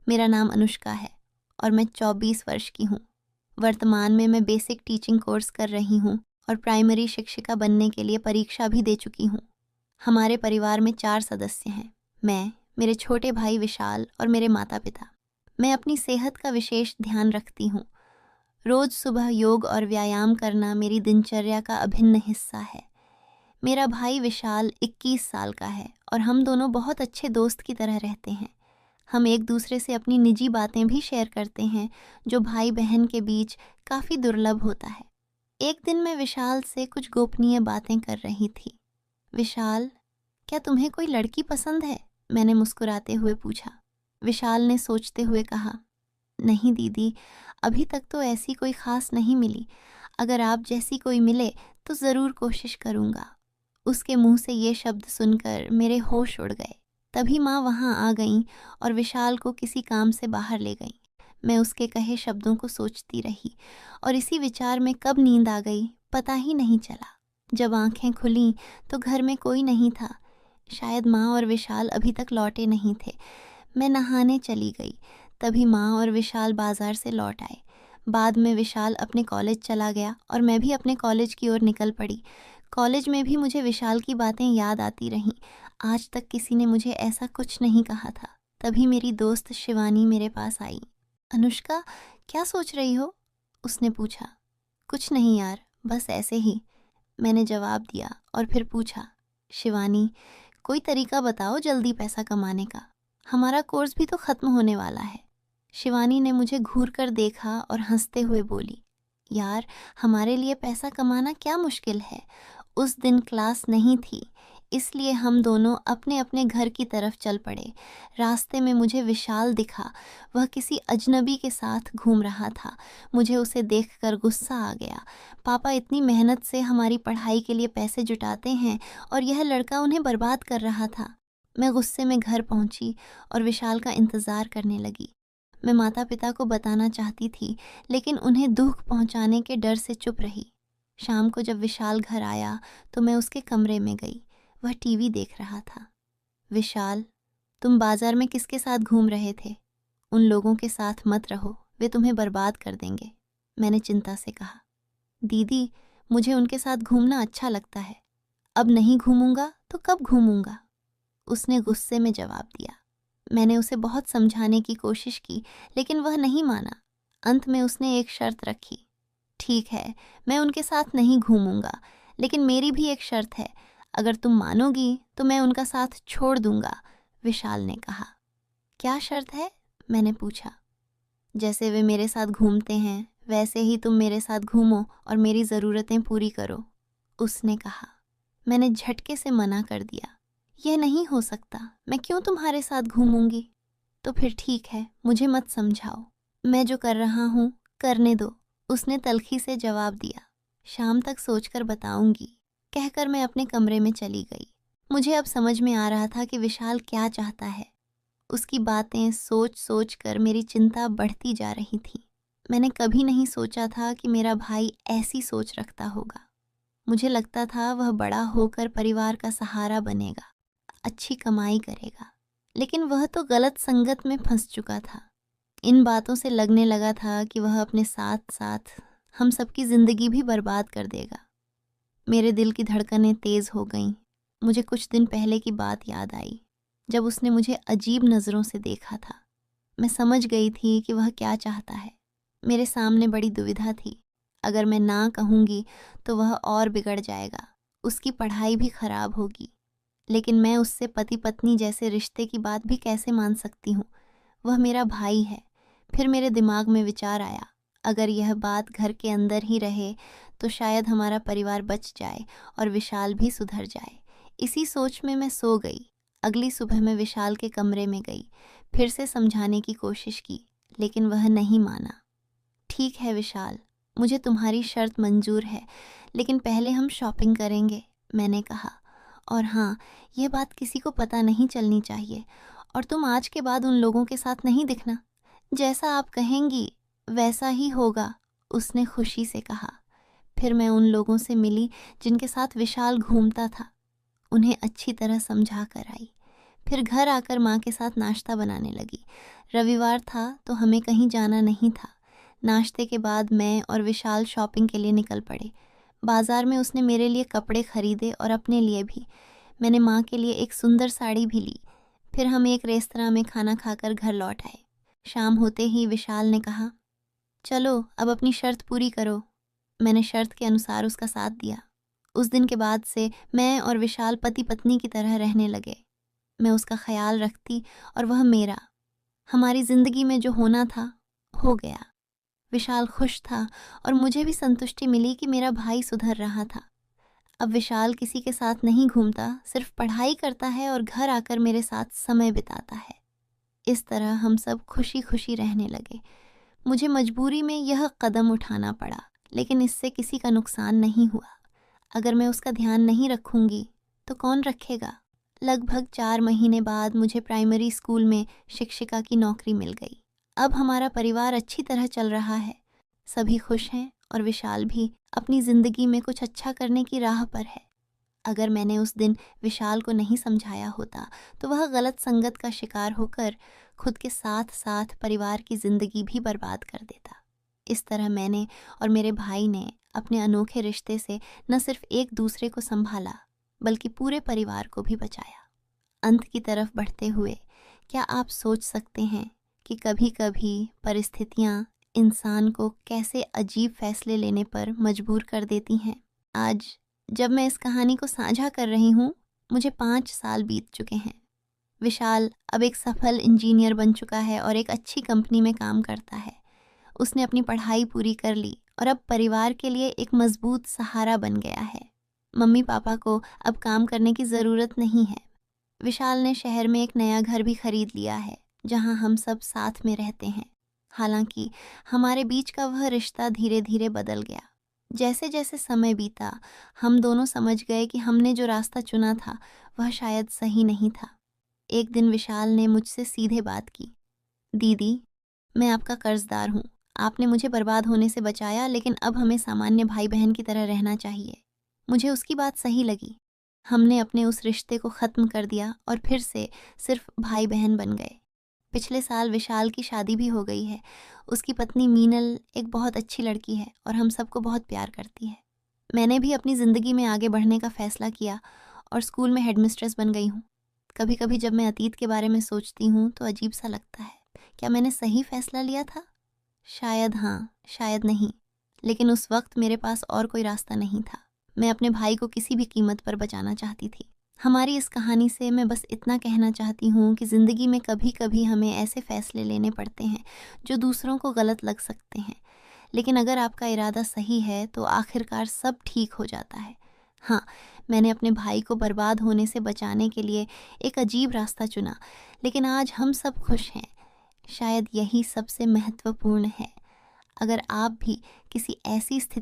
मेरा नाम अनुष्का है और मैं 24 वर्ष की हूँ। वर्तमान में मैं बेसिक टीचिंग कोर्स कर रही हूँ और प्राइमरी शिक्षिका बनने के लिए परीक्षा भी दे चुकी हूँ। हमारे परिवार में 4 सदस्य हैं, मैं, मेरे छोटे भाई विशाल और मेरे माता पिता। मैं अपनी सेहत का विशेष ध्यान रखती हूँ। रोज सुबह योग और व्यायाम करना मेरी दिनचर्या का अभिन्न हिस्सा है। मेरा भाई विशाल 21 साल का है और हम दोनों बहुत अच्छे दोस्त की तरह रहते हैं। हम एक दूसरे से अपनी निजी बातें भी शेयर करते हैं, जो भाई बहन के बीच काफ़ी दुर्लभ होता है। एक दिन मैं विशाल से कुछ गोपनीय बातें कर रही थी। विशाल, क्या तुम्हें कोई लड़की पसंद है? मैंने मुस्कुराते हुए पूछा। विशाल ने सोचते हुए कहा, नहीं दीदी, अभी तक तो ऐसी कोई खास नहीं मिली। अगर आप जैसी कोई मिले तो ज़रूर कोशिश करूँगा। उसके मुंह से ये शब्द सुनकर मेरे होश उड़ गए। तभी माँ वहाँ आ गईं और विशाल को किसी काम से बाहर ले गईं। मैं उसके कहे शब्दों को सोचती रही और इसी विचार में कब नींद आ गई पता ही नहीं चला। जब आंखें खुलीं तो घर में कोई नहीं था। शायद माँ और विशाल अभी तक लौटे नहीं थे। मैं नहाने चली गई, तभी माँ और विशाल बाजार से लौट आए। बाद में विशाल अपने कॉलेज चला गया और मैं भी अपने कॉलेज की ओर निकल पड़ी। कॉलेज में भी मुझे विशाल की बातें याद आती रहीं। आज तक किसी ने मुझे ऐसा कुछ नहीं कहा था। तभी मेरी दोस्त शिवानी मेरे पास आई। अनुष्का, क्या सोच रही हो? उसने पूछा। कुछ नहीं यार, बस ऐसे ही, मैंने जवाब दिया और फिर पूछा, शिवानी, कोई तरीका बताओ जल्दी पैसा कमाने का। हमारा कोर्स भी तो ख़त्म होने वाला है। शिवानी ने मुझे घूर कर देखा और हंसते हुए बोली, यार, हमारे लिए पैसा कमाना क्या मुश्किल है। उस दिन क्लास नहीं थी, इसलिए हम दोनों अपने अपने घर की तरफ चल पड़े। रास्ते में मुझे विशाल दिखा। वह किसी अजनबी के साथ घूम रहा था। मुझे उसे देखकर गुस्सा आ गया। पापा इतनी मेहनत से हमारी पढ़ाई के लिए पैसे जुटाते हैं और यह लड़का उन्हें बर्बाद कर रहा था। मैं गुस्से में घर पहुंची और विशाल का इंतज़ार करने लगी। मैं माता पिता को बताना चाहती थी, लेकिन उन्हें दुख पहुंचाने के डर से चुप रही। शाम को जब विशाल घर आया तो मैं उसके कमरे में गई। वह टीवी देख रहा था। विशाल, तुम बाजार में किसके साथ घूम रहे थे? उन लोगों के साथ मत रहो, वे तुम्हें बर्बाद कर देंगे, मैंने चिंता से कहा। दीदी, मुझे उनके साथ घूमना अच्छा लगता है। अब नहीं घूमूंगा तो कब घूमूंगा? उसने गुस्से में जवाब दिया। मैंने उसे बहुत समझाने की कोशिश की, लेकिन वह नहीं माना। अंत में उसने एक शर्त रखी। ठीक है, मैं उनके साथ नहीं घूमूंगा, लेकिन मेरी भी एक शर्त है। अगर तुम मानोगी तो मैं उनका साथ छोड़ दूंगा, विशाल ने कहा। क्या शर्त है? मैंने पूछा। जैसे वे मेरे साथ घूमते हैं, वैसे ही तुम मेरे साथ घूमो और मेरी ज़रूरतें पूरी करो, उसने कहा। मैंने झटके से मना कर दिया। यह नहीं हो सकता, मैं क्यों तुम्हारे साथ घूमूंगी? तो फिर ठीक है, मुझे मत समझाओ, मैं जो कर रहा हूँ करने दो, उसने तल्खी से जवाब दिया। शाम तक सोचकर बताऊंगी, कहकर मैं अपने कमरे में चली गई। मुझे अब समझ में आ रहा था कि विशाल क्या चाहता है। उसकी बातें सोच सोच कर मेरी चिंता बढ़ती जा रही थी। मैंने कभी नहीं सोचा था कि मेरा भाई ऐसी सोच रखता होगा। मुझे लगता था वह बड़ा होकर परिवार का सहारा बनेगा, अच्छी कमाई करेगा, लेकिन वह तो गलत संगत में फंस चुका था। इन बातों से लगने लगा था कि वह अपने साथ साथ हम सबकी ज़िंदगी भी बर्बाद कर देगा। मेरे दिल की धड़कनें तेज़ हो गईं। मुझे कुछ दिन पहले की बात याद आई, जब उसने मुझे अजीब नज़रों से देखा था। मैं समझ गई थी कि वह क्या चाहता है। मेरे सामने बड़ी दुविधा थी। अगर मैं ना कहूँगी तो वह और बिगड़ जाएगा, उसकी पढ़ाई भी खराब होगी। लेकिन मैं उससे पति पत्नी जैसे रिश्ते की बात भी कैसे मान सकती हूँ? वह मेरा भाई है। फिर मेरे दिमाग में विचार आया, अगर यह बात घर के अंदर ही रहे तो शायद हमारा परिवार बच जाए और विशाल भी सुधर जाए। इसी सोच में मैं सो गई। अगली सुबह मैं विशाल के कमरे में गई, फिर से समझाने की कोशिश की, लेकिन वह नहीं माना। ठीक है विशाल, मुझे तुम्हारी शर्त मंजूर है, लेकिन पहले हम शॉपिंग करेंगे, मैंने कहा। और हाँ, यह बात किसी को पता नहीं चलनी चाहिए, और तुम आज के बाद उन लोगों के साथ नहीं दिखना। जैसा आप कहेंगी वैसा ही होगा, उसने खुशी से कहा। फिर मैं उन लोगों से मिली जिनके साथ विशाल घूमता था। उन्हें अच्छी तरह समझा कर आई। फिर घर आकर माँ के साथ नाश्ता बनाने लगी। रविवार था तो हमें कहीं जाना नहीं था। नाश्ते के बाद मैं और विशाल शॉपिंग के लिए निकल पड़े। बाजार में उसने मेरे लिए कपड़े खरीदे और अपने लिए भी। मैंने माँ के लिए एक सुंदर साड़ी भी ली। फिर हम एक रेस्तरां में खाना खाकर घर लौट आए। शाम होते ही विशाल ने कहा, चलो अब अपनी शर्त पूरी करो। मैंने शर्त के अनुसार उसका साथ दिया। उस दिन के बाद से मैं और विशाल पति पत्नी की तरह रहने लगे। मैं उसका ख्याल रखती और वह मेरा। हमारी जिंदगी में जो होना था हो गया। विशाल खुश था और मुझे भी संतुष्टि मिली कि मेरा भाई सुधर रहा था। अब विशाल किसी के साथ नहीं घूमता, सिर्फ पढ़ाई करता है और घर आकर मेरे साथ समय बिताता है। इस तरह हम सब खुशी खुशी रहने लगे। मुझे मजबूरी में यह कदम उठाना पड़ा, लेकिन इससे किसी का नुकसान नहीं हुआ। अगर मैं उसका ध्यान नहीं रखूंगी तो कौन रखेगा। लगभग 4 महीने बाद मुझे प्राइमरी स्कूल में शिक्षिका की नौकरी मिल गई। अब हमारा परिवार अच्छी तरह चल रहा है। सभी खुश हैं और विशाल भी अपनी जिंदगी में कुछ अच्छा करने की राह पर है। अगर मैंने उस दिन विशाल को नहीं समझाया होता तो वह गलत संगत का शिकार होकर खुद के साथ साथ परिवार की जिंदगी भी बर्बाद कर देता। इस तरह मैंने और मेरे भाई ने अपने अनोखे रिश्ते से न सिर्फ एक दूसरे को संभाला बल्कि पूरे परिवार को भी बचाया। अंत की तरफ बढ़ते हुए क्या आप सोच सकते हैं कि कभी कभी परिस्थितियां इंसान को कैसे अजीब फैसले लेने पर मजबूर कर देती हैं। आज जब मैं इस कहानी को साझा कर रही हूँ, मुझे 5 साल बीत चुके हैं। विशाल अब एक सफल इंजीनियर बन चुका है और एक अच्छी कंपनी में काम करता है। उसने अपनी पढ़ाई पूरी कर ली और अब परिवार के लिए एक मजबूत सहारा बन गया है। मम्मी पापा को अब काम करने की ज़रूरत नहीं है। विशाल ने शहर में एक नया घर भी खरीद लिया है जहां हम सब साथ में रहते हैं। हालांकि हमारे बीच का वह रिश्ता धीरे धीरे बदल गया। जैसे जैसे समय बीता हम दोनों समझ गए कि हमने जो रास्ता चुना था वह शायद सही नहीं था। एक दिन विशाल ने मुझसे सीधे बात की, दीदी, मैं आपका कर्जदार हूँ। आपने मुझे बर्बाद होने से बचाया, लेकिन अब हमें सामान्य भाई बहन की तरह रहना चाहिए। मुझे उसकी बात सही लगी। हमने अपने उस रिश्ते को ख़त्म कर दिया और फिर से सिर्फ भाई बहन बन गए। पिछले साल विशाल की शादी भी हो गई है। उसकी पत्नी मीनल एक बहुत अच्छी लड़की है और हम सबको बहुत प्यार करती है। मैंने भी अपनी ज़िंदगी में आगे बढ़ने का फ़ैसला किया और स्कूल में हेडमिस्ट्रेस बन गई हूँ। कभी कभी जब मैं अतीत के बारे में सोचती हूँ तो अजीब सा लगता है। क्या मैंने सही फ़ैसला लिया था? शायद हाँ, शायद नहीं, लेकिन उस वक्त मेरे पास और कोई रास्ता नहीं था। मैं अपने भाई को किसी भी कीमत पर बचाना चाहती थी। हमारी इस कहानी से मैं बस इतना कहना चाहती हूँ कि ज़िंदगी में कभी कभी हमें ऐसे फ़ैसले लेने पड़ते हैं जो दूसरों को गलत लग सकते हैं, लेकिन अगर आपका इरादा सही है तो आखिरकार सब ठीक हो जाता है। हाँ, मैंने अपने भाई को बर्बाद होने से बचाने के लिए एक अजीब रास्ता चुना, लेकिन आज हम सब खुश हैं। शायद यही सबसे महत्वपूर्ण है। अगर आप भी किसी ऐसी स्थिति